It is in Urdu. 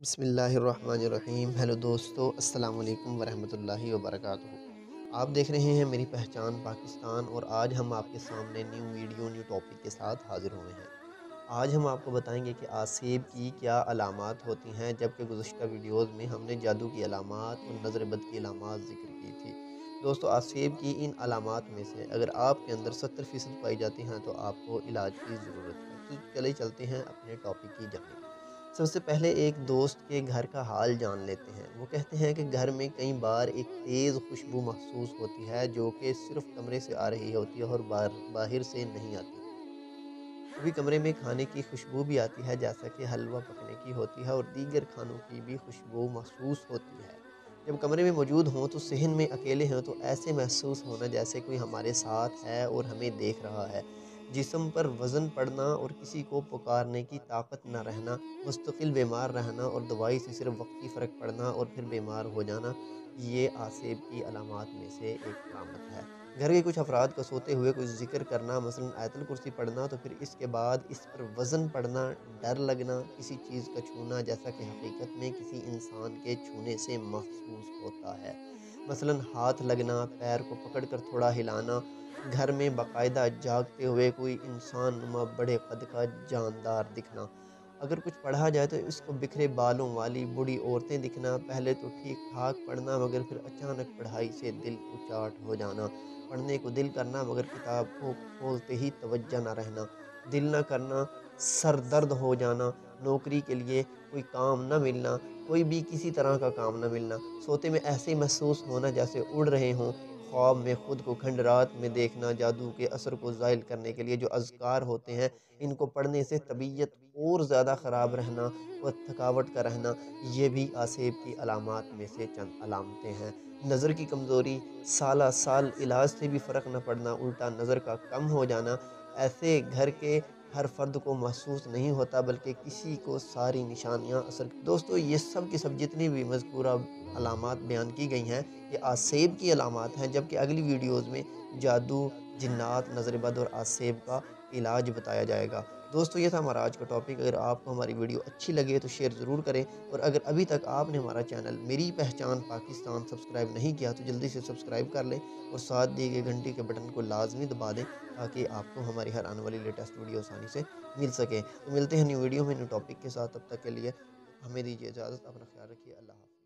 بسم اللہ الرحمن الرحیم۔ ہیلو دوستو، السلام علیکم ورحمۃ اللہ وبرکاتہ۔ آپ دیکھ رہے ہیں میری پہچان پاکستان، اور آج ہم آپ کے سامنے نیو ویڈیو نیو ٹاپک کے ساتھ حاضر ہوئے ہیں۔ آج ہم آپ کو بتائیں گے کہ آسیب کی کیا علامات ہوتی ہیں، جبکہ گزشتہ ویڈیوز میں ہم نے جادو کی علامات اور نظر بد کی علامات ذکر کی تھی۔ دوستو، آسیب کی ان علامات میں سے اگر آپ کے اندر 70% پائی جاتی ہیں تو آپ کو علاج کی ضرورت ہے۔ تو چلے چلتے ہیں اپنے ٹاپک کی جانب۔ سب سے پہلے ایک دوست کے گھر کا حال جان لیتے ہیں۔ وہ کہتے ہیں کہ گھر میں کئی بار ایک تیز خوشبو محسوس ہوتی ہے جو کہ صرف کمرے سے آ رہی ہوتی ہے اور باہر سے نہیں آتی۔ کبھی کمرے میں کھانے کی خوشبو بھی آتی ہے، جیسا کہ حلوہ پکنے کی ہوتی ہے، اور دیگر کھانوں کی بھی خوشبو محسوس ہوتی ہے۔ جب کمرے میں موجود ہوں تو صحن میں اکیلے ہوں تو ایسے محسوس ہونا جیسے کوئی ہمارے ساتھ ہے اور ہمیں دیکھ رہا ہے۔ جسم پر وزن پڑنا اور کسی کو پکارنے کی طاقت نہ رہنا، مستقل بیمار رہنا اور دوائی سے صرف وقتی فرق پڑنا اور پھر بیمار ہو جانا، یہ آسیب کی علامات میں سے ایک علامت ہے۔ گھر کے کچھ افراد کو سوتے ہوئے کچھ ذکر کرنا، مثلا آیت الکرسی پڑھنا، تو پھر اس کے بعد اس پر وزن پڑنا، ڈر لگنا، کسی چیز کا چھونا جیسا کہ حقیقت میں کسی انسان کے چھونے سے محسوس ہوتا ہے، مثلا ہاتھ لگنا، پیر کو پکڑ کر تھوڑا ہلانا، گھر میں باقاعدہ جاگتے ہوئے کوئی انسان نما بڑے قد کا جاندار دکھنا۔ اگر کچھ پڑھا جائے تو اس کو بکھرے بالوں والی بوڑھی عورتیں دکھنا، پہلے تو ٹھیک ٹھاک پڑھنا مگر پھر اچانک پڑھائی سے دل اچاٹ ہو جانا، پڑھنے کو دل کرنا مگر کتاب کو کھولتے ہی توجہ نہ رہنا، دل نہ کرنا، سر درد ہو جانا، نوکری کے لیے کوئی کام نہ ملنا، کوئی بھی کسی طرح کا کام نہ ملنا، سوتے میں ایسے محسوس ہونا جیسے اڑ رہے ہوں، خواب میں خود کو کھنڈرات میں دیکھنا، جادو کے اثر کو زائل کرنے کے لیے جو اذکار ہوتے ہیں ان کو پڑھنے سے طبیعت اور زیادہ خراب رہنا اور تھکاوٹ کا رہنا، یہ بھی آسیب کی علامات میں سے چند علامتیں ہیں۔ نظر کی کمزوری، سالہ سال علاج سے بھی فرق نہ پڑنا، الٹا نظر کا کم ہو جانا، ایسے گھر کے ہر فرد کو محسوس نہیں ہوتا بلکہ کسی کو ساری نشانیاں اثر۔ دوستو، یہ سب کی سب جتنی بھی مذکورہ علامات بیان کی گئی ہیں یہ آسیب کی علامات ہیں، جبکہ اگلی ویڈیوز میں جادو، جنات، نظر بد اور آسیب کا علاج بتایا جائے گا۔ دوستو، یہ تھا ہمارا آج کا ٹاپک۔ اگر آپ کو ہماری ویڈیو اچھی لگے تو شیئر ضرور کریں، اور اگر ابھی تک آپ نے ہمارا چینل میری پہچان پاکستان سبسکرائب نہیں کیا تو جلدی سے سبسکرائب کر لیں، اور ساتھ دیے گئے گھنٹی کے بٹن کو لازمی دبا دیں تاکہ آپ کو ہماری ہر آنے والی لیٹسٹ ویڈیو آسانی سے مل سکے۔ تو ملتے ہیں نیو ویڈیو میں نیو ٹاپک کے ساتھ، تب تک کے لیے ہمیں دیجیے اجازت، اپنا خیال رکھیے، اللہ حافظ۔